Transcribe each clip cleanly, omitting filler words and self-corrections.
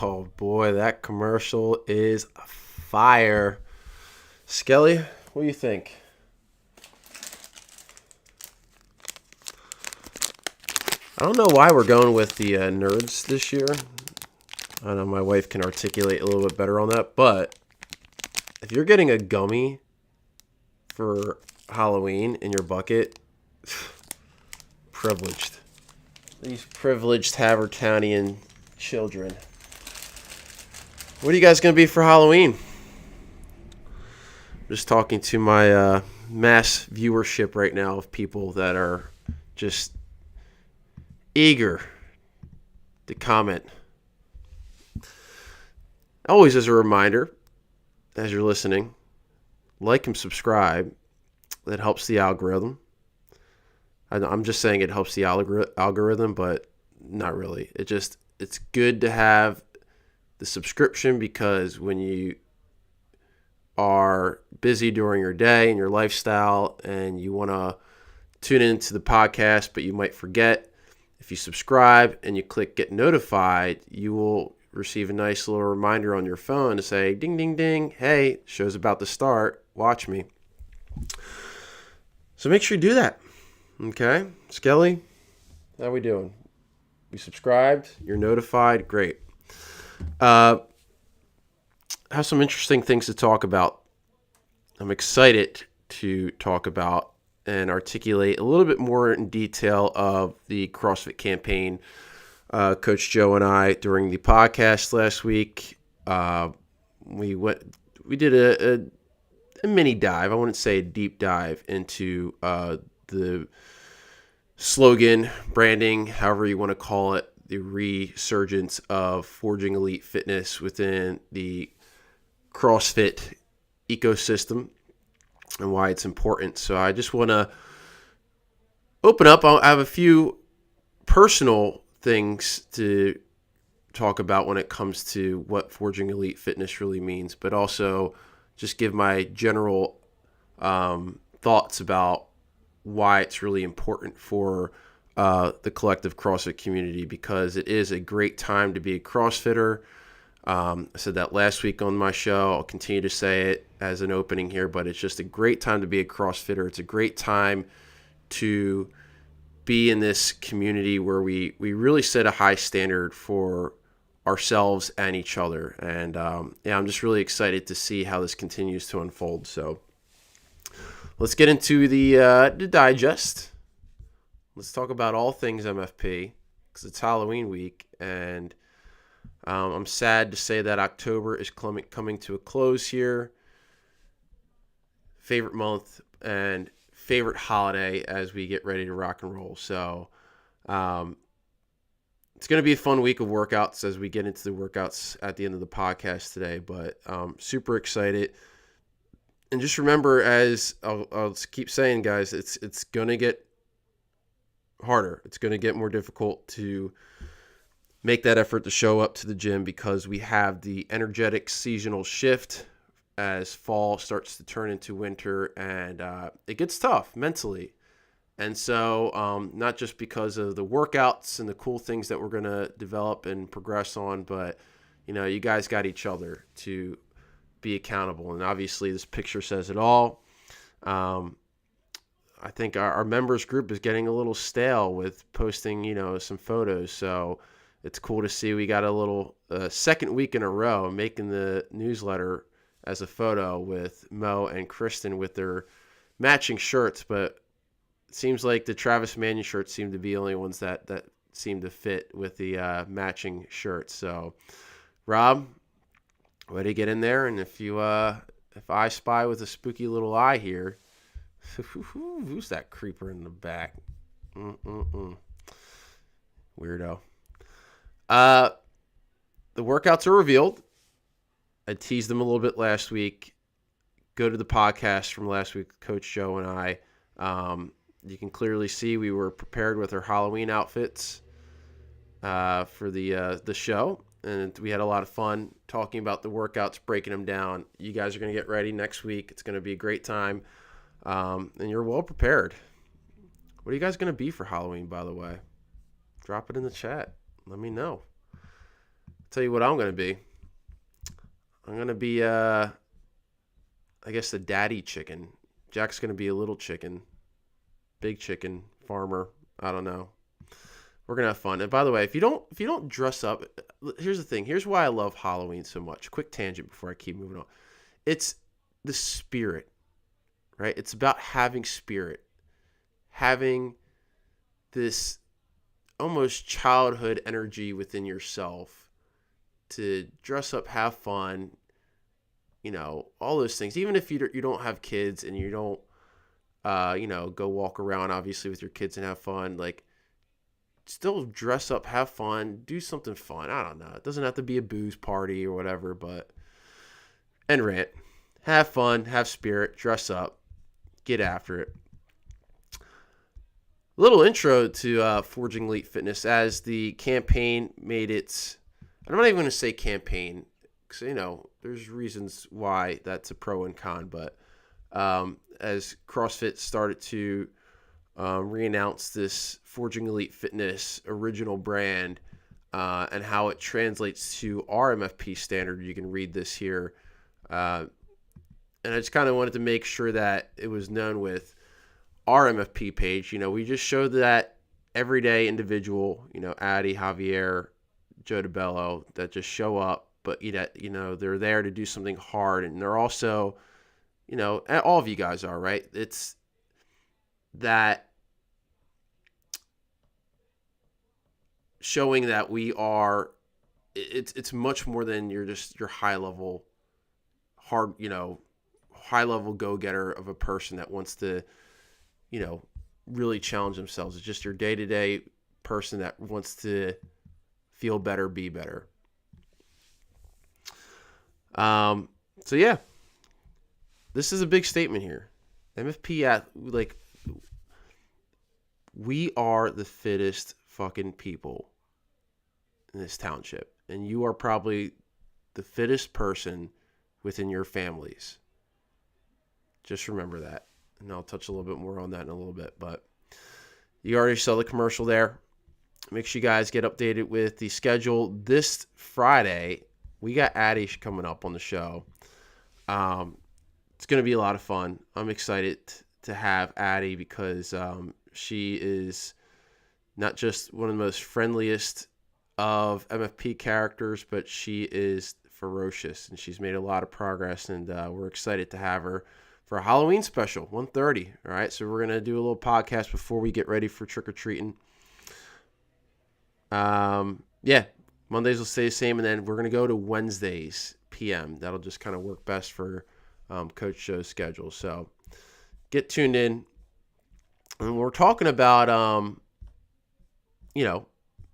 Oh boy, that commercial is fire. Skelly, what do you think? I don't know why we're going with the nerds this year. I know my wife can articulate a little bit better on that, but if you're getting a gummy for Halloween in your bucket, privileged. These privileged Havertownian children. What are you guys going to be for Halloween? I'm just talking to my mass viewership right now of people that are just eager to comment. Always as a reminder, as you're listening, like and subscribe. That helps the algorithm. I'm just saying it helps the algorithm, but not really. It's good to have the subscription because when you are busy during your day and your lifestyle and you want to tune into the podcast, but you might forget, if you subscribe and you click get notified, you will receive a nice little reminder on your phone to say, ding, ding, ding, hey, show's about to start, watch me. So make sure you do that. Okay? Skelly, how we doing? You subscribed? You're notified? Great. Have some interesting things to talk about. I'm excited to talk about and articulate a little bit more in detail of the CrossFit campaign. Coach Joe and I, during the podcast last week, we did a mini dive. I wouldn't say a deep dive into the slogan, branding, however you want to call it, the resurgence of forging elite fitness within the CrossFit ecosystem and why it's important. So I just want to open up. I have a few personal things to talk about when it comes to what forging elite fitness really means, but also just give my general thoughts about why it's really important for the collective CrossFit community, because it is a great time to be a CrossFitter. I said that last week on my show. I'll continue to say it as an opening here, but it's just a great time to be a CrossFitter. It's a great time to be in this community where we really set a high standard for ourselves and each other. And I'm just really excited to see how this continues to unfold. So let's get into the digest. Let's talk about all things MFP because it's Halloween week, and I'm sad to say that October is coming to a close here. Favorite month and favorite holiday as we get ready to rock and roll. So it's going to be a fun week of workouts as we get into the workouts at the end of the podcast today, but super excited. And just remember, as I'll keep saying, guys, it's going to get harder. It's going to get more difficult to make that effort to show up to the gym because we have the energetic seasonal shift as fall starts to turn into winter, and it gets tough mentally. And so not just because of the workouts and the cool things that we're going to develop and progress on, but, you guys got each other to be accountable. And obviously this picture says it all. I think our members group is getting a little stale with posting, some photos. So it's cool to see we got a little second week in a row making the newsletter as a photo with Mo and Kristen with their matching shirts. But it seems like the Travis Mannion shirts seem to be the only ones that seem to fit with the matching shirts. So, Rob, way to get in there. And if I spy with a spooky little eye here, who's that creeper in the back? Weirdo. The workouts are revealed. I teased them a little bit last week. Go to the podcast from last week, Coach Joe and I. You can clearly see we were prepared with our Halloween outfits for the show, and we had a lot of fun talking about the workouts, breaking them down. You guys are going to get ready next week. It's going to be a great time, and you're well prepared. What are you guys going to be for Halloween, by the way? Drop it in the chat. Let me know. tell you what I'm going to be. I'm going to be, I guess, the daddy chicken. Jack's going to be a little chicken, big chicken, farmer. I don't know. We're going to have fun. And by the way, if you don't dress up, here's the thing. Here's why I love Halloween so much. Quick tangent before I keep moving on. It's the spirit, right? It's about having spirit, having this almost childhood energy within yourself to dress up, have fun, all those things. Even if you don't have kids and you don't, go walk around obviously with your kids and have fun, like still dress up, have fun, do something fun. I don't know. It doesn't have to be a booze party or whatever, and rant. Have fun, have spirit, dress up, get after it. Little intro to Forging Elite Fitness as the campaign made its, I'm not even going to say campaign, because, there's reasons why that's a pro and con, but as CrossFit started to re-announce this Forging Elite Fitness original brand and how it translates to our MFP standard, you can read this here. And I just kind of wanted to make sure that it was known with our MFP page. We just showed that everyday individual, Addy, Javier, Joe DeBello, that just show up, but they're there to do something hard, and they're also, all of you guys are, right? It's that showing that we are, it's much more than your high level go-getter of a person that wants to, really challenge themselves. It's just your day-to-day person that wants to feel better, be better. So yeah, this is a big statement here. MFP, we are the fittest fucking people in this township, and you are probably the fittest person within your families. Just remember that. And I'll touch a little bit more on that in a little bit, but you already saw the commercial there. Make sure you guys get updated with the schedule. This Friday, we got Addy coming up on the show. It's going to be a lot of fun. I'm excited to have Addy because she is not just one of the most friendliest of MFP characters, but she is ferocious, and she's made a lot of progress, and we're excited to have her for a Halloween special, 1:30. All right, so we're going to do a little podcast before we get ready for trick-or-treating. Yeah, Mondays will stay the same, and then we're going to go to Wednesdays p.m. That'll just kind of work best for Coach Joe's schedule. So get tuned in. And we're talking about,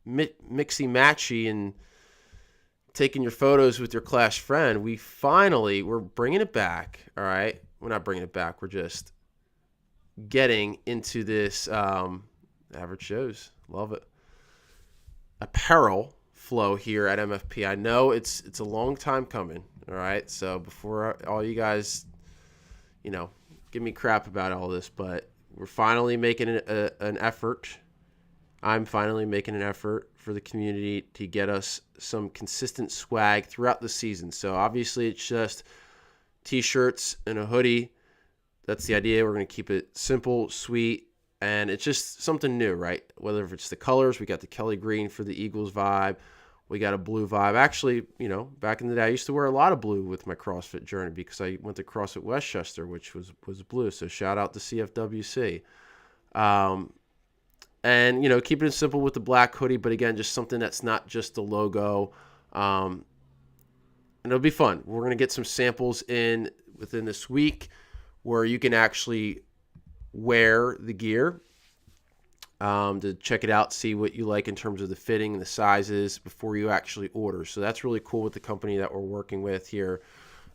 mixy-matchy and taking your photos with your class friend. We're bringing it back, all right? We're not bringing it back. We're just getting into this Average Joe's. Love it. Apparel flow here at MFP. I know it's a long time coming, all right? So before all you guys, give me crap about all this, but we're finally making an effort. I'm finally making an effort for the community to get us some consistent swag throughout the season. So obviously it's just t-shirts and a hoodie. That's the idea. We're going to keep it simple, sweet, and it's just something new, right? Whether if it's the colors, we got the Kelly green for the Eagles vibe. We got a blue vibe. Actually, back in the day, I used to wear a lot of blue with my CrossFit journey because I went to CrossFit Westchester, which was blue. So shout out to CFWC. And, keeping it simple with the black hoodie, but again, just something that's not just the logo. And it'll be fun. We're going to get some samples in within this week where you can actually wear the gear to check it out, see what you like in terms of the fitting and the sizes before you actually order. So that's really cool with the company that we're working with here.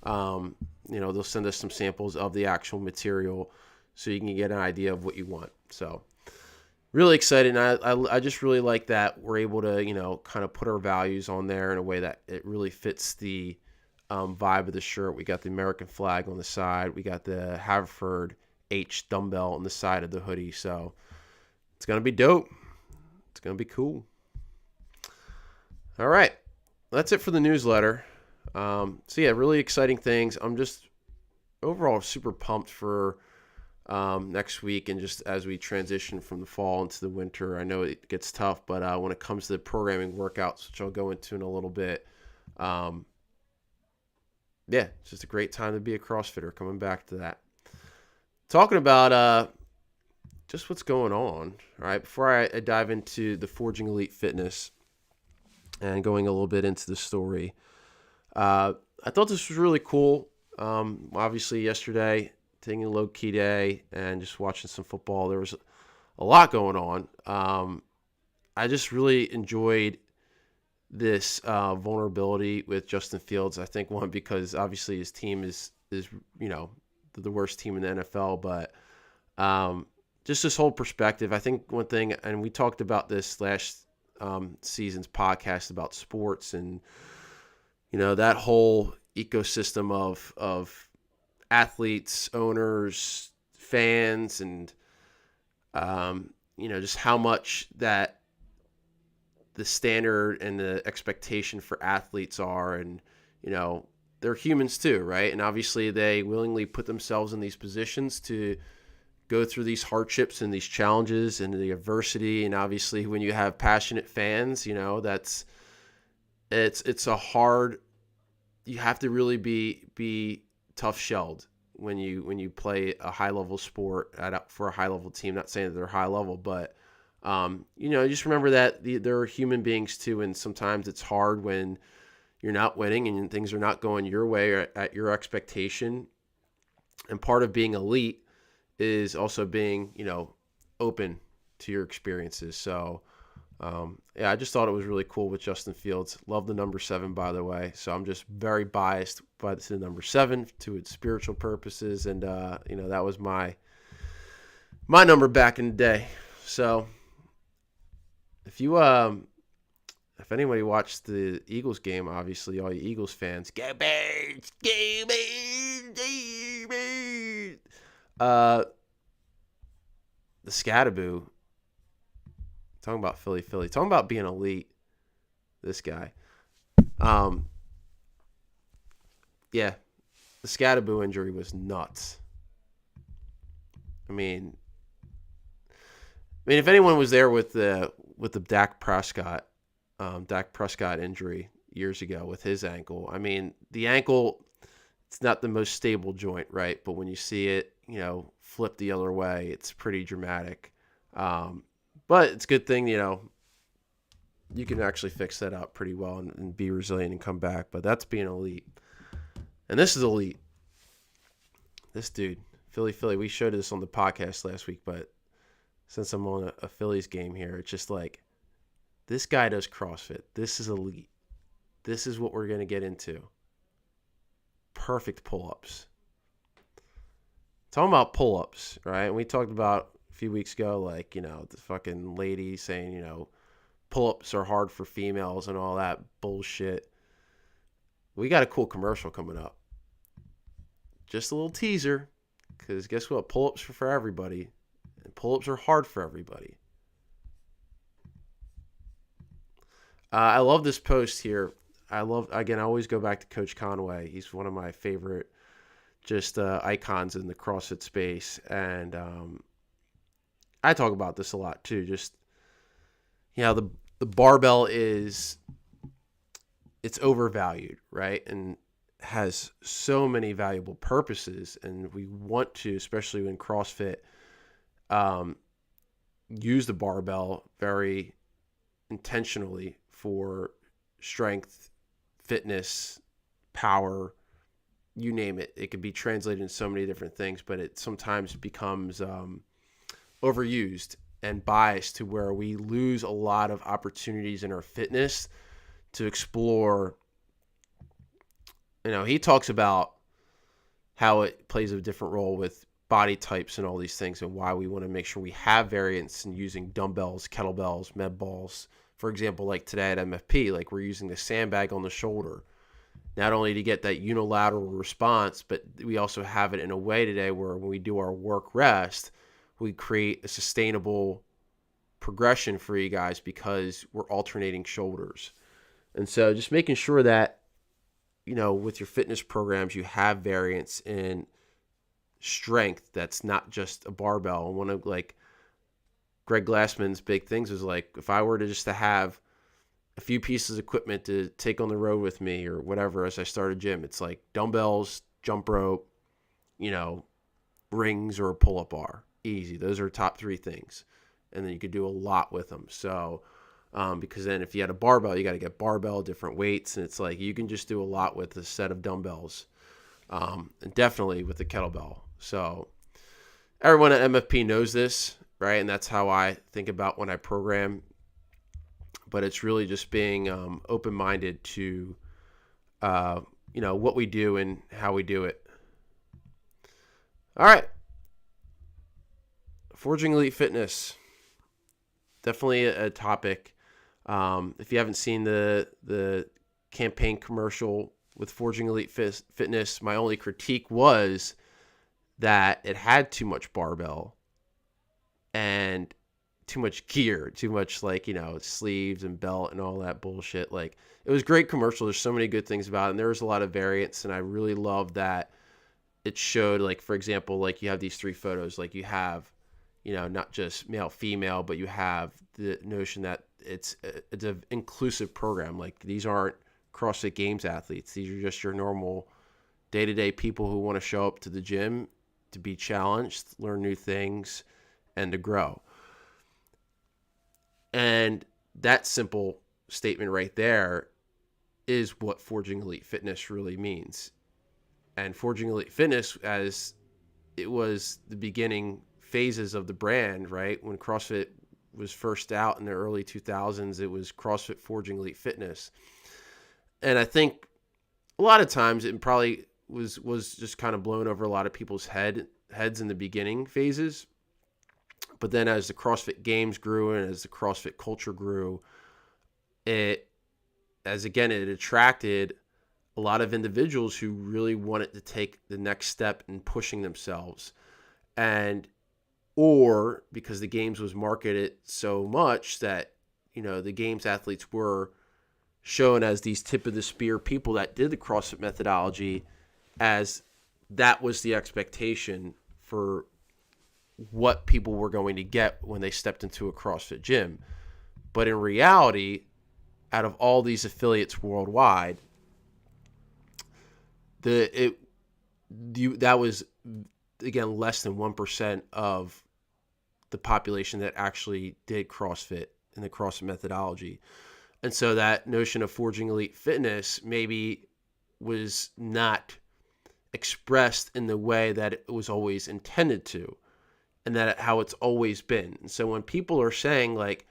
They'll send us some samples of the actual material so you can get an idea of what you want. So really excited. And I just really like that we're able to, kind of put our values on there in a way that it really fits the vibe of the shirt. We got the American flag on the side. We got the Haverford H dumbbell on the side of the hoodie. So it's going to be dope. It's going to be cool. All right. that's it for the newsletter. So yeah, really exciting things. I'm just overall super pumped for next week, and just as we transition from the fall into the winter. I know it gets tough, but when it comes to the programming workouts, which I'll go into in a little bit, um, yeah, it's just a great time to be a CrossFitter. Coming back to that, talking about just what's going on. All right, before I dive into the Forging Elite Fitness and going a little bit into the story, I thought this was really cool. Obviously, yesterday, taking a low key day and just watching some football, there was a lot going on. I just really enjoyed this vulnerability with Justin Fields. I think one, because obviously his team is the worst team in the NFL, but just this whole perspective. I think one thing, and we talked about this last season's podcast about sports, and that whole ecosystem of athletes, owners, fans, and just how much that the standard and the expectation for athletes are, and they're humans too, right? And obviously they willingly put themselves in these positions to go through these hardships and these challenges and the adversity. And obviously when you have passionate fans, that's it's a hard, you have to really be tough shelled when you play a high level sport for a high level team. Not saying that they're high level, but just remember that there are human beings too, and sometimes it's hard when you're not winning and things are not going your way or at your expectation. And part of being elite is also being, open to your experiences. So, I just thought it was really cool with Justin Fields. Love the number 7, by the way. So I'm just very biased by the number 7 to its spiritual purposes, and that was my number back in the day. So if anybody watched the Eagles game, obviously all you Eagles fans, go Birds, go Birds, go Birds. The Scataboo, talking about Philly, talking about being elite. This guy, yeah, the Scataboo injury was nuts. I mean, if anyone was there with the Dak Prescott injury years ago with his ankle, the ankle, it's not the most stable joint, right? But when you see it, flip the other way, it's pretty dramatic. But it's a good thing, you can actually fix that up pretty well and be resilient and come back. But that's being elite. And this is elite. This dude, Philly, we showed this on the podcast last week, but since I'm on a Phillies game here, it's just like, this guy does CrossFit. This is elite. This is what we're going to get into. Perfect pull-ups. Talking about pull-ups, right? And we talked about a few weeks ago, like, the fucking lady saying, pull-ups are hard for females and all that bullshit. We got a cool commercial coming up. Just a little teaser, because guess what? Pull-ups are for everybody. And pull-ups are hard for everybody. I love this post here. I always go back to Coach Conway. He's one of my favorite icons in the CrossFit space. And I talk about this a lot too. Just, the barbell it's overvalued, right? And has so many valuable purposes. And we want to, especially in CrossFit, use the barbell very intentionally for strength, fitness, power, you name it. It could be translated into so many different things, but it sometimes becomes overused and biased to where we lose a lot of opportunities in our fitness to explore. He talks about how it plays a different role with body types and all these things, and why we want to make sure we have variance in using dumbbells, kettlebells, med balls. For example, like today at MFP, like we're using the sandbag on the shoulder, not only to get that unilateral response, but we also have it in a way today where when we do our work rest, we create a sustainable progression for you guys because we're alternating shoulders. And so just making sure that, with your fitness programs, you have variance in strength that's not just a barbell. And one of like Greg Glassman's big things was like, if I were to have a few pieces of equipment to take on the road with me or whatever as I start a gym, it's like dumbbells, jump rope, rings, or a pull-up bar. Easy. Those are top three things. And then you could do a lot with them. So, because then if you had a barbell, you got to get barbell, different weights. And it's like you can just do a lot with a set of dumbbells, and definitely with the kettlebell. So everyone at MFP knows this, right? And that's how I think about when I program. But it's really just being open-minded to, what we do and how we do it. All right. Forging Elite Fitness. Definitely a topic. If you haven't seen the campaign commercial with Forging Elite Fitness, my only critique was that it had too much barbell and too much gear, too much sleeves and belt and all that bullshit. Like, it was a great commercial. There's so many good things about it, and there was a lot of variance, and I really love that it showed, like, for example, like you have these three photos, like you have, not just male, female, but you have the notion that it's an inclusive program. Like, these aren't CrossFit Games athletes. These are just your normal day-to-day people who want to show up to the gym to be challenged, learn new things, and to grow. And that simple statement right there is what Forging Elite Fitness really means. And Forging Elite Fitness, as it was the beginning phases of the brand, right? When CrossFit was first out in the early 2000s, it was CrossFit Forging Elite Fitness. And I think a lot of times it probably was just kind of blown over a lot of people's heads in the beginning phases. But then as the CrossFit Games grew and as the CrossFit culture grew, it attracted a lot of individuals who really wanted to take the next step in pushing themselves. Or because the Games was marketed so much that, the Games athletes were shown as these tip of the spear people that did the CrossFit methodology, as that was the expectation for what people were going to get when they stepped into a CrossFit gym. But in reality, out of all these affiliates worldwide, that was, again, less than 1% of the population that actually did CrossFit and the CrossFit methodology. And so that notion of Forging Elite Fitness maybe was not expressed in the way that it was always intended to, and that how it's always been. And so when people are saying, like,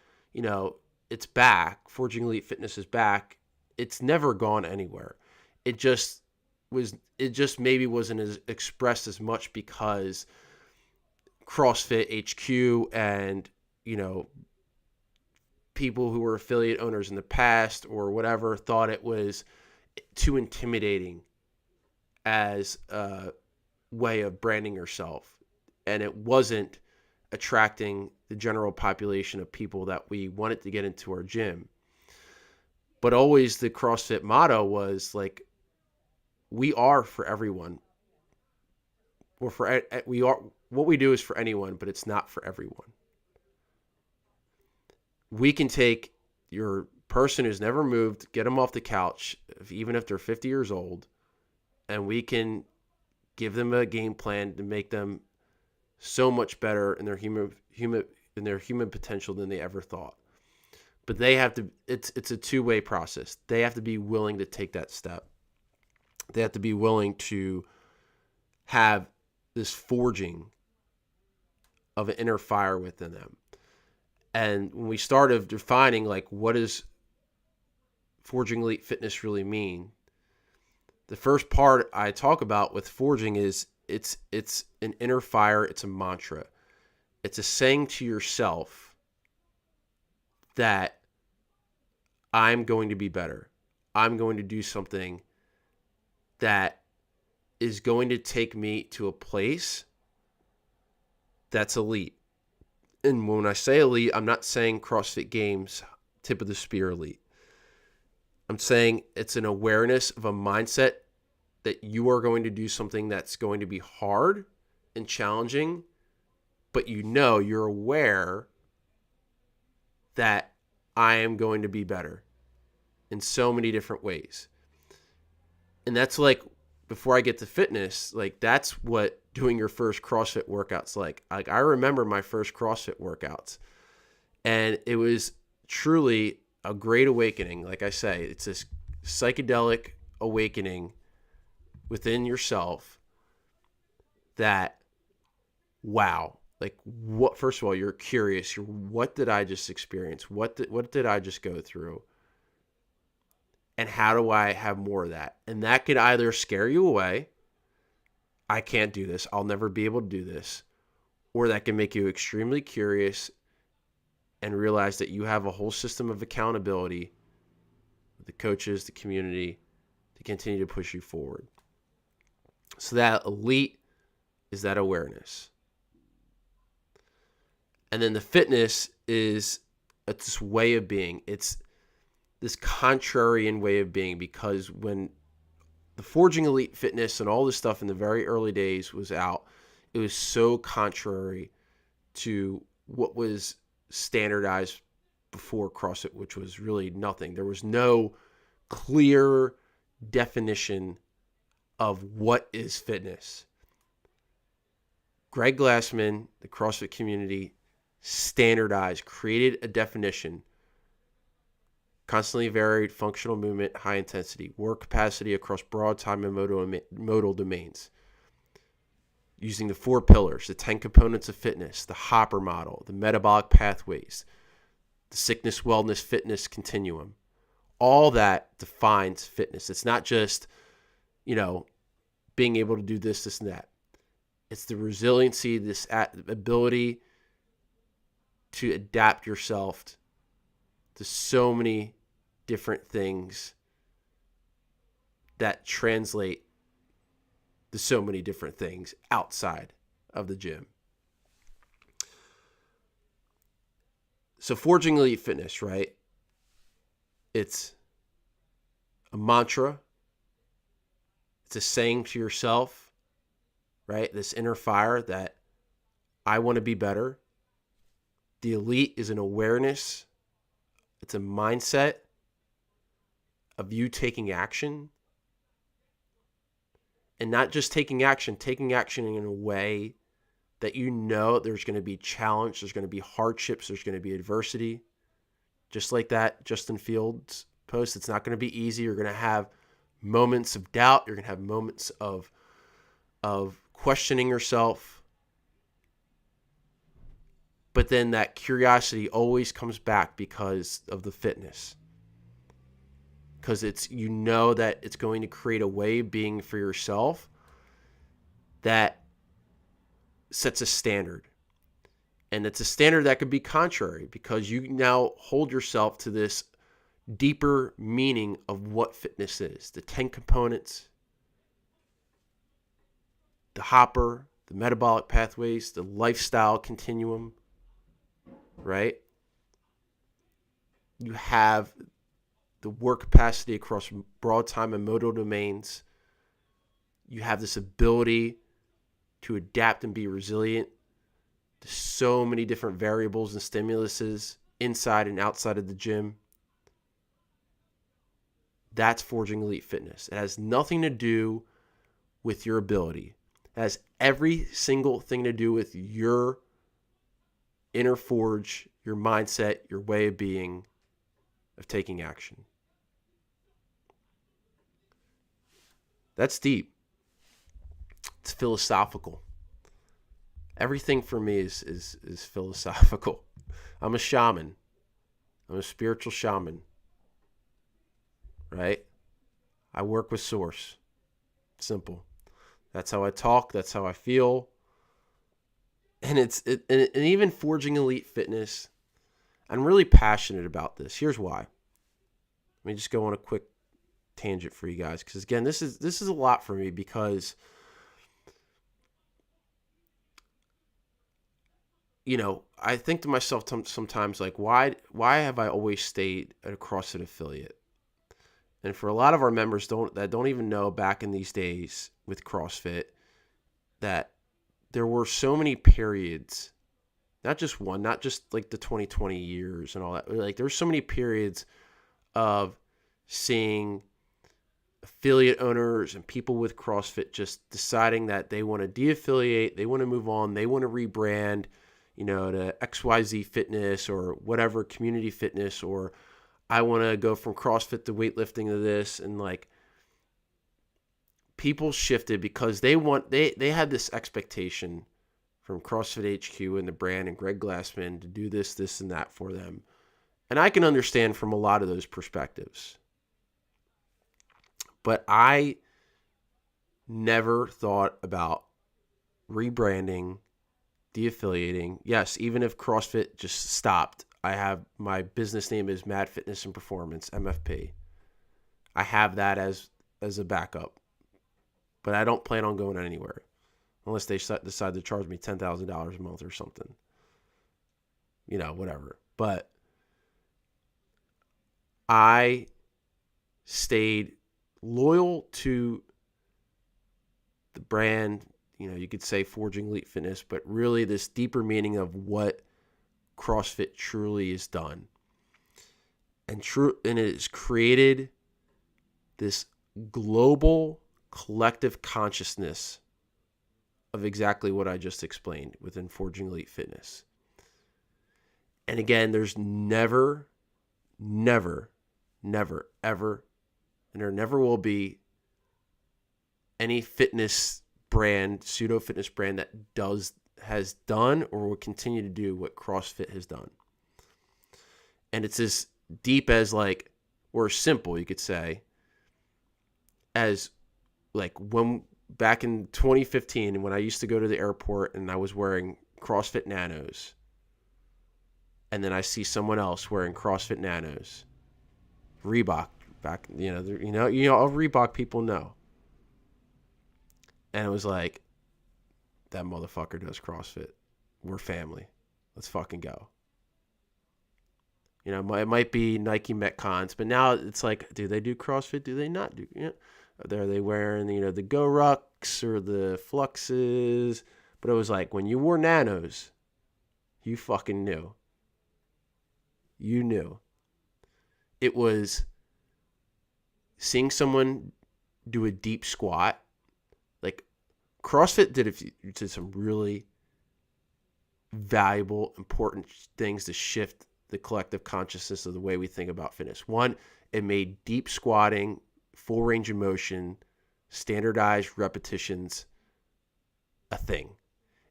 it's back, Forging Elite Fitness is back, it's never gone anywhere. It just maybe wasn't as expressed as much because CrossFit HQ and, people who were affiliate owners in the past or whatever thought it was too intimidating as a way of branding yourself. And it wasn't attracting the general population of people that we wanted to get into our gym. But always the CrossFit motto was like, we are for everyone. What we do is for anyone, but it's not for everyone. We can take your person who's never moved, get them off the couch, even if they're 50 years old, and we can give them a game plan to make them so much better in their human potential than they ever thought. But they have to. It's a two-way process. They have to be willing to take that step. They have to be willing to have this forging of an inner fire within them. And when we started defining, like, what does Forging Elite Fitness really mean, the first part I talk about with forging is it's an inner fire. It's a mantra. It's a saying to yourself that I'm going to be better. I'm going to do something that is going to take me to a place that's elite. And when I say elite, I'm not saying CrossFit Games tip of the spear elite. I'm saying it's an awareness of a mindset that you are going to do something that's going to be hard and challenging, but you're aware that I am going to be better in so many different ways. And that's like, before I get to fitness, like that's what doing your first CrossFit workouts like. Like I remember my first CrossFit workouts, and it was truly a great awakening. Like I say, it's this psychedelic awakening within yourself that, wow, like what, first of all, you're curious. What did I just experience? What did I just go through? And how do I have more of that? And that could either scare you away. I can't do this. I'll never be able to do this. Or that can make you extremely curious and realize that you have a whole system of accountability, the coaches, the community, to continue to push you forward. So that elite is that awareness. And then the fitness is this way of being. It's this contrarian way of being, because when the Forging Elite Fitness and all this stuff in the very early days was out, it was so contrary to what was standardized before CrossFit, which was really nothing. There was no clear definition of what is fitness. Greg Glassman, the CrossFit community, standardized, created a definition: constantly varied functional movement, high intensity, work capacity across broad time and modal domains, using the 4 pillars, the 10 components of fitness, the Hopper model, the metabolic pathways, the sickness, wellness, fitness continuum. All that defines fitness. It's not just, being able to do this, this, and that. It's the resiliency, this ability to adapt yourself to so many different things that translate to so many different things outside of the gym. So Forging Elite Fitness, right? It's a mantra. It's a saying to yourself, right? This inner fire that I want to be better. The elite is an awareness. It's a mindset of you taking action. And not just taking action in a way that there's going to be challenge, there's going to be hardships, there's going to be adversity. Just like that Justin Fields post, it's not going to be easy. You're going to have moments of doubt. You're going to have moments of questioning yourself. But then that curiosity always comes back because of the fitness. Because that it's going to create a way of being for yourself that sets a standard. And it's a standard that could be contrary, because you now hold yourself to this deeper meaning of what fitness is. The 10 components, the Hopper, the metabolic pathways, the lifestyle continuum, right? You have the work capacity across broad time and modal domains. You have this ability to adapt and be resilient to so many different variables and stimuluses inside and outside of the gym. That's Forging Elite Fitness. It has nothing to do with your ability. It has every single thing to do with your inner forge, your mindset, your way of being, of taking action. That's deep. It's philosophical. Everything for me is philosophical. I'm a shaman. I'm a spiritual shaman. Right? I work with source. Simple. That's how I talk. That's how I feel. And and even Forging Elite Fitness, I'm really passionate about this. Here's why. Let me just go on a quick tangent for you guys, because again, this is a lot for me, because I think to myself sometimes, like, why have I always stayed at a CrossFit affiliate? And for a lot of our members that don't even know back in these days with CrossFit that there were so many periods, not just one, not just like the 2020 years and all that. Like there's so many periods of seeing affiliate owners and people with CrossFit just deciding that they want to de-affiliate, they want to move on, they want to rebrand, to XYZ Fitness or whatever, Community Fitness, or I want to go from CrossFit to weightlifting to this. And like people shifted because they had this expectation from CrossFit HQ and the brand and Greg Glassman to do this, and that for them. And I can understand from a lot of those perspectives. But I never thought about rebranding, de-affiliating. Yes, even if CrossFit just stopped, my business name is Mad Fitness and Performance, MFP. I have that as a backup. But I don't plan on going anywhere unless they decide to charge me $10,000 a month or something. Whatever. But I stayed loyal to the brand, you could say Forging Elite Fitness, but really this deeper meaning of what CrossFit truly is done. And it has created this global collective consciousness of exactly what I just explained within Forging Elite Fitness. And again, there's never, ever, and there never will be any fitness brand, pseudo fitness brand that has done or will continue to do what CrossFit has done. And it's as deep as or simple, you could say, as when back in 2015 when I used to go to the airport and I was wearing CrossFit Nanos, and then I see someone else wearing CrossFit Nanos, Reebok. Back, all Reebok people know. And it was like, that motherfucker does CrossFit. We're family. Let's fucking go. It might be Nike Metcons, but now it's like, do they do CrossFit? Do they not do? Are they wearing, the Go Rucks or the Fluxes? But it was like, when you wore Nanos, you fucking knew. You knew. It was seeing someone do a deep squat. Like CrossFit did some really valuable, important things to shift the collective consciousness of the way we think about fitness. One, it made deep squatting, full range of motion, standardized repetitions a thing.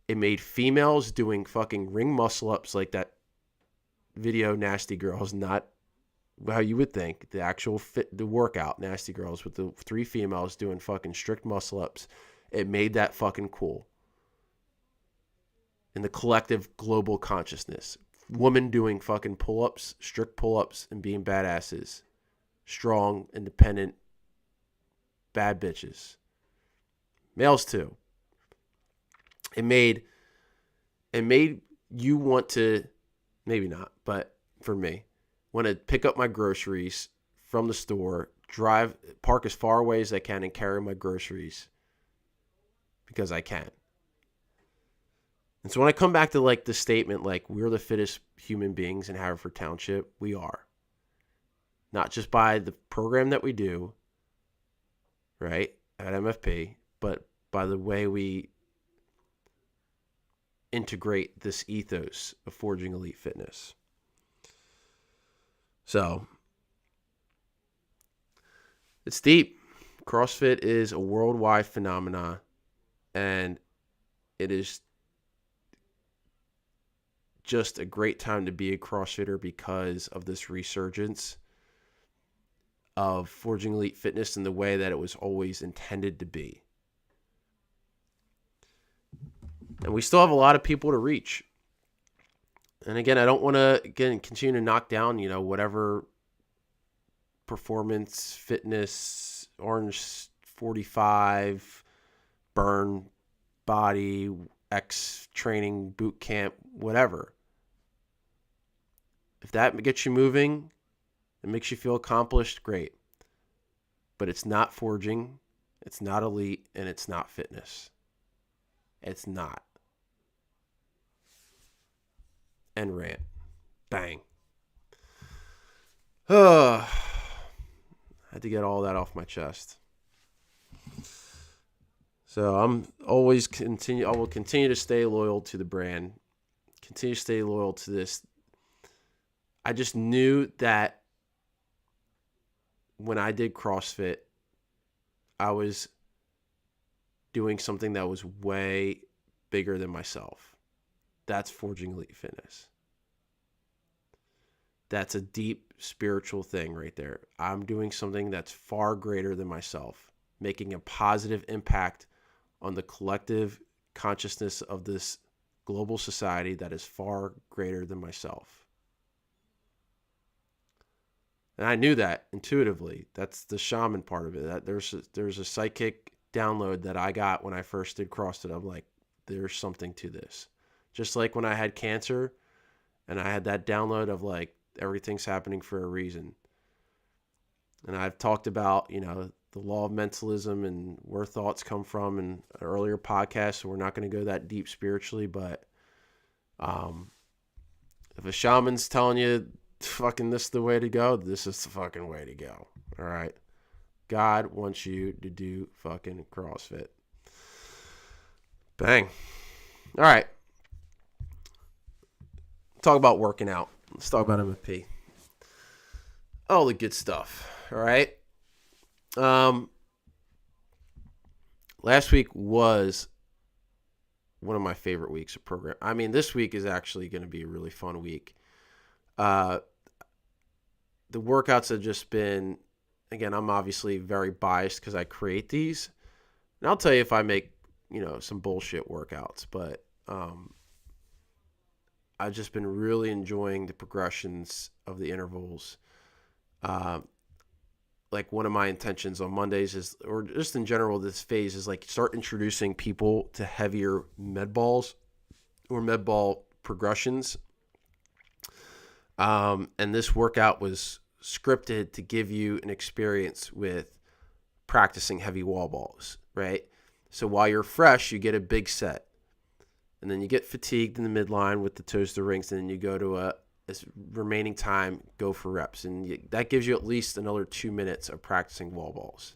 It made females doing fucking ring muscle ups like that video Nasty Girls, not how you would think, the actual the workout Nasty Girls with the 3 females doing fucking strict muscle ups. It made that fucking cool. In the collective global consciousness. Women doing fucking pull-ups, strict pull-ups, and being badasses. Strong, independent, bad bitches. Males too. It made you want to, maybe not, but for me, want to pick up my groceries from the store, park as far away as I can and carry my groceries because I can. And so when I come back to the statement, we're the fittest human beings in Haverford Township, we are. Not just by the program that we do, right, at MFP, but by the way we integrate this ethos of Forging Elite Fitness. So, it's deep. CrossFit is a worldwide phenomenon, and it is just a great time to be a CrossFitter because of this resurgence of Forging Elite Fitness in the way that it was always intended to be. And we still have a lot of people to reach. And again, I don't want to continue to knock down, whatever performance, fitness, Orange 45, burn, body, X training, boot camp, whatever. If that gets you moving, it makes you feel accomplished, great. but it's not forging, it's not elite, and it's not fitness. It's not. End rant. Bang. I had to get all that off my chest. So I will continue to stay loyal to the brand, continue to stay loyal to this. I just knew that when I did CrossFit, I was doing something that was way bigger than myself. That's forging elite fitness. That's a deep spiritual thing right there. I'm doing something that's far greater than myself, making a positive impact on the collective consciousness of this global society that is far greater than myself. And I knew that intuitively. That's the shaman part of it. That there's a psychic download that I got when I first did CrossFit. I'm like, there's something to this. Just like when I had cancer and I had that download of like, everything's happening for a reason. And I've talked about, the law of mentalism and where thoughts come from in an earlier podcast, so we're not going to go that deep spiritually, but if a shaman's telling you fucking this is the way to go, this is the fucking way to go. All right. God wants you to do fucking CrossFit. Bang. All right. Talk about working out. Let's talk about MFP. All the good stuff. All right. Last week was one of my favorite weeks of program. I mean, this week is actually going to be a really fun week. The workouts have just been, again, I'm obviously very biased because I create these. And I'll tell you if I make, some bullshit workouts, but I've just been really enjoying the progressions of the intervals. Like one of my intentions on Mondays is, or just in general, this phase is like start introducing people to heavier med balls or med ball progressions. And this workout was scripted to give you an experience with practicing heavy wall balls, right? So while you're fresh, you get a big set. And then you get fatigued in the midline with the toes to rings, and then you go to this remaining time, go for reps. And that gives you at least another 2 minutes of practicing wall balls.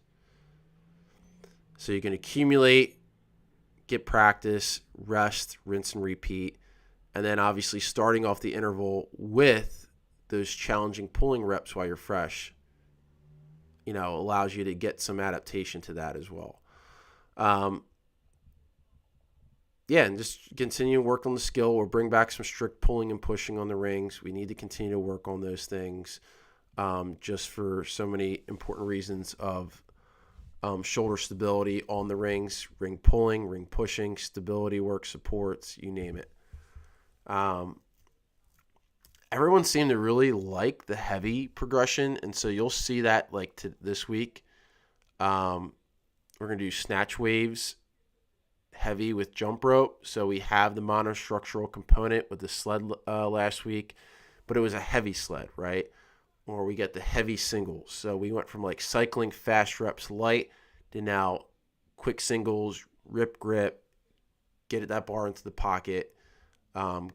So you can accumulate, get practice, rest, rinse, and repeat. And then obviously starting off the interval with those challenging pulling reps while you're fresh, allows you to get some adaptation to that as well. And just continue to work on the skill or bring back some strict pulling and pushing on the rings. We need to continue to work on those things just for so many important reasons of shoulder stability on the rings, ring pulling, ring pushing, stability work, supports, you name it. Everyone seemed to really like the heavy progression, and so you'll see that like this week. We're going to do snatch waves heavy with jump rope. So we have the monostructural component with the sled last week, but it was a heavy sled, right? Or we get the heavy singles. So we went from like cycling fast reps light to now quick singles, rip grip, get that bar into the pocket,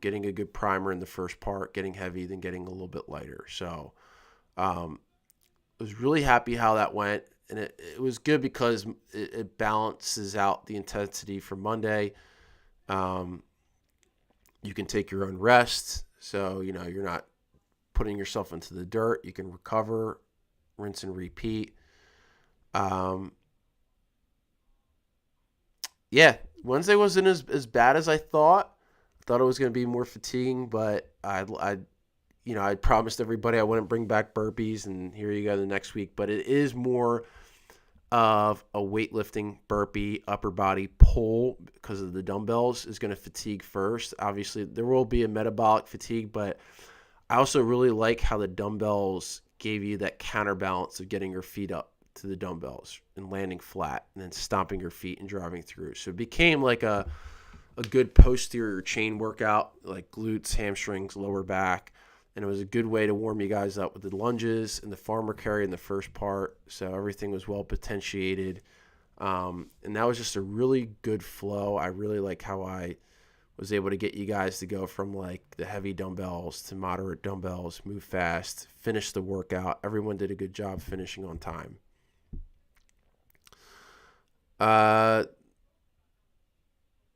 getting a good primer in the first part, getting heavy, then getting a little bit lighter. So I was really happy how that went. And it was good because it balances out the intensity for Monday. You can take your own rest. So, you're not putting yourself into the dirt. You can recover, rinse and repeat. Wednesday wasn't as bad as I thought. I thought it was going to be more fatiguing, but I promised everybody I wouldn't bring back burpees, and here you go the next week. But it is more of a weightlifting burpee upper body pull because of the dumbbells is going to fatigue first. Obviously, there will be a metabolic fatigue, but I also really like how the dumbbells gave you that counterbalance of getting your feet up to the dumbbells and landing flat and then stomping your feet and driving through. So it became like a good posterior chain workout, like glutes, hamstrings, lower back. and it was a good way to warm you guys up with the lunges and the farmer carry in the first part. So everything was well potentiated. And that was just a really good flow. I really like how I was able to get you guys to go from like the heavy dumbbells to moderate dumbbells, move fast, finish the workout. Everyone did a good job finishing on time. Yeah,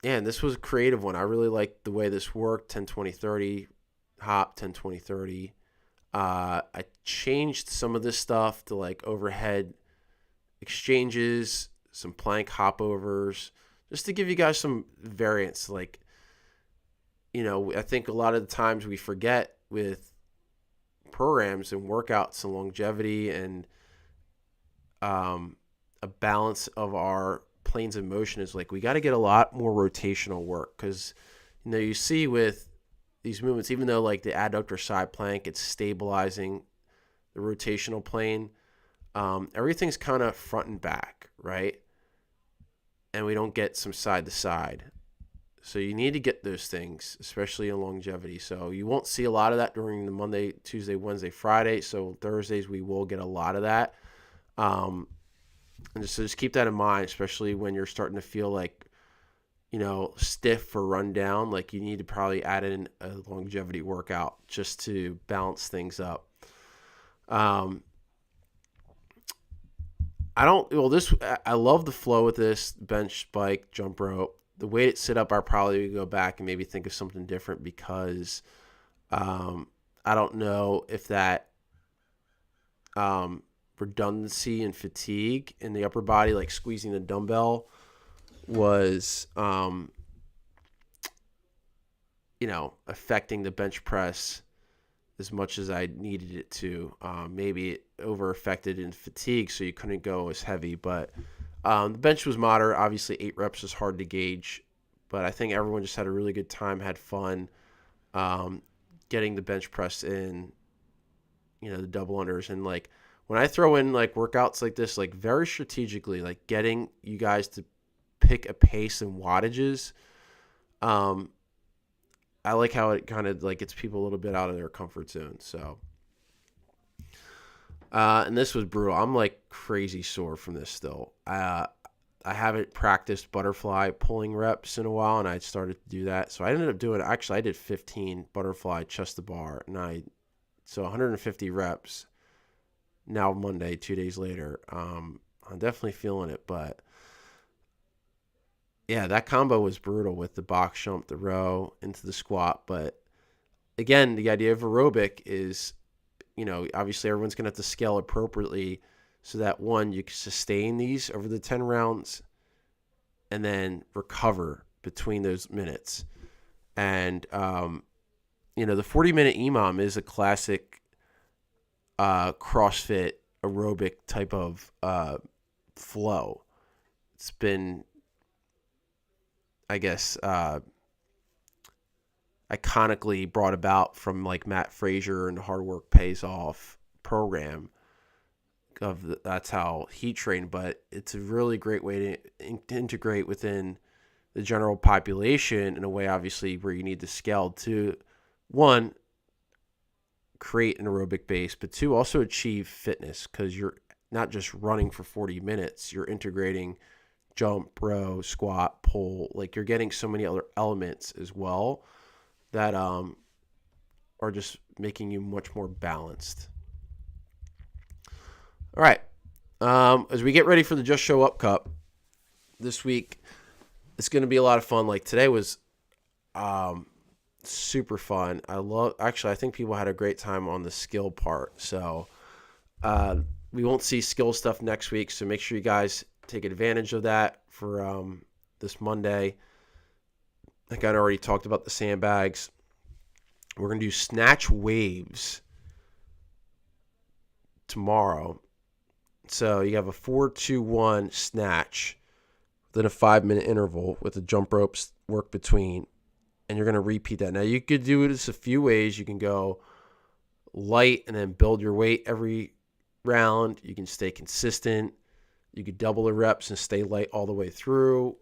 and this was a creative one. I really liked the way this worked. 10, 20, 30, hop, 10, 20, 30. I changed some of this stuff to like overhead exchanges, some plank hopovers, just to give you guys some variance. Like, I think a lot of the times we forget with programs and workouts and longevity and a balance of our planes of motion is like we got to get a lot more rotational work, because you see with these movements, even though like the adductor side plank, it's stabilizing the rotational plane, everything's kind of front and back, right? And we don't get some side to side. So you need to get those things, especially in longevity. So you won't see a lot of that during the Monday, Tuesday, Wednesday, Friday. So Thursdays we will get a lot of that. And just keep that in mind, especially when you're starting to feel like, stiff or run down. Like you need to probably add in a longevity workout just to balance things up. I love the flow with this bench, spike, jump rope. The way it's set up, I probably would go back and maybe think of something different, because I don't know if that redundancy and fatigue in the upper body, like squeezing the dumbbell, was affecting the bench press as much as I needed it to. Maybe it over affected in fatigue, so you couldn't go as heavy. But the bench was moderate. Obviously, 8 reps is hard to gauge, but I think everyone just had a really good time, had fun getting the bench press in, the double unders. And like when I throw in like workouts like this, like very strategically, like getting you guys to pick a pace and wattages, I like how it kind of like gets people a little bit out of their comfort zone. So, and this was brutal. I'm like crazy sore from this still. I haven't practiced butterfly pulling reps in a while, and I started to do that. So I ended up doing, actually I did 15 butterfly chest to bar, so 150 reps now Monday, 2 days later. I'm definitely feeling it, but yeah, that combo was brutal with the box jump, the row into the squat. But again, the idea of aerobic is, obviously everyone's going to have to scale appropriately so that one, you can sustain these over the 10 rounds and then recover between those minutes. And, the 40-minute EMOM is a classic CrossFit aerobic type of flow. It's been, I guess, iconically brought about from like Matt Frazier and the Hard Work Pays Off program. That's how he trained, but it's a really great way to integrate within the general population in a way, obviously, where you need to scale to, one, create an aerobic base, but two, also achieve fitness, because you're not just running for 40 minutes, you're integrating jump, row, squat, pull. Like you're getting so many other elements as well that are just making you much more balanced. All right. As we get ready for the Just Show Up Cup this week, it's going to be a lot of fun. Like today was super fun. I think people had a great time on the skill part. So we won't see skill stuff next week. So make sure you guys take advantage of that for this Monday. I think I already talked about the sandbags. We're going to do snatch waves tomorrow. So you have a 4-2-1 snatch within a 5-minute interval with the jump ropes work between, and you're going to repeat that. Now you could do this a few ways. You can go light and then build your weight every round. You can stay consistent. You could double the reps and stay light all the way through.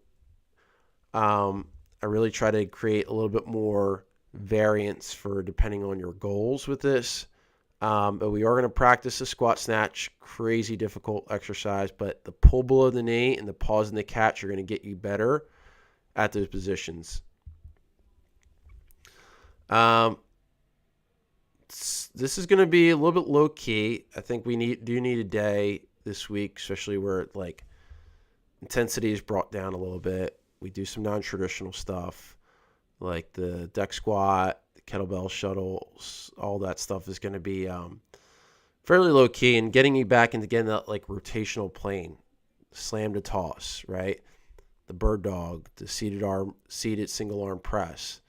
I really try to create a little bit more variance for depending on your goals with this. But we are going to practice the squat snatch, crazy difficult exercise, but the pull below the knee and the pause in the catch are going to get you better at those positions. This is going to be a little bit low key. I think we do need a day this week, especially where like intensity is brought down a little bit. We do some non-traditional stuff like the deck squat, the kettlebell shuttles, all that stuff is going to be fairly low key, and getting you back into getting that like rotational plane, slam to toss, right? The bird dog, the seated single arm press.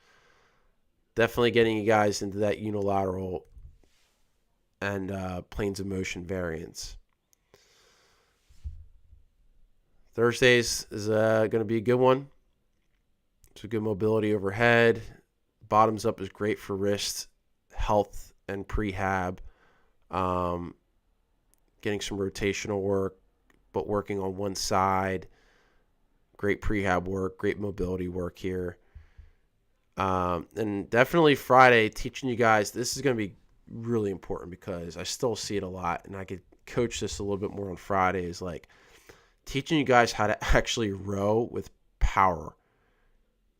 Definitely getting you guys into that unilateral and planes of motion variance. Thursdays is going to be a good one. It's a good mobility overhead. Bottoms up is great for wrist health and prehab. Getting some rotational work, but working on one side. Great prehab work, great mobility work here. And definitely Friday, teaching you guys, this is going to be really important because I still see it a lot, and I could coach this a little bit more on Friday, is like teaching you guys how to actually row with power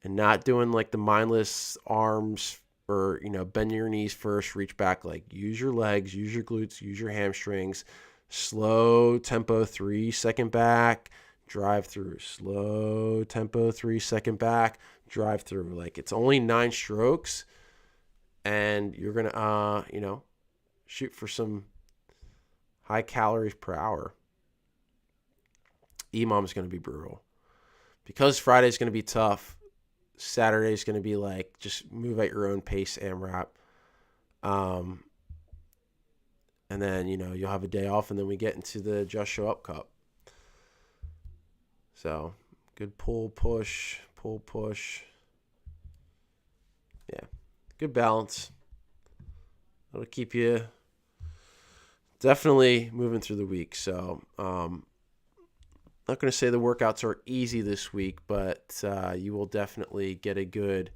and not doing like the mindless arms or, bend your knees first, reach back. Like use your legs, use your glutes, use your hamstrings, slow tempo 3-second back, drive through, slow tempo 3-second back, drive through. Like it's only 9 strokes and you're going to, shoot for some high calories per hour. EMOM is going to be brutal. Because Friday's going to be tough, Saturday's going to be like just move at your own pace, AMRAP. And then, you'll have a day off, and then we get into the Just Show Up Cup. So, good pull, push. Yeah, good balance. It'll keep you definitely moving through the week. So, not going to say the workouts are easy this week, but you will definitely get a good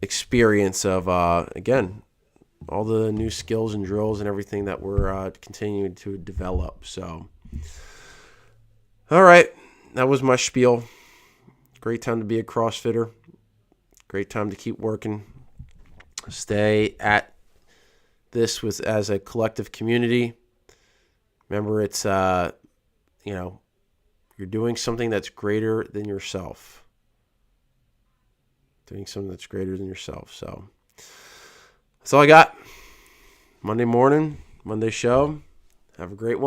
experience of, again, all the new skills and drills and everything that we're continuing to develop. So, all right, that was my spiel. Great time to be a CrossFitter. Great time to keep working. Stay at this as a collective community. Remember, it's you're doing something that's greater than yourself. So, that's all I got. Monday morning, Monday show. Have a great one.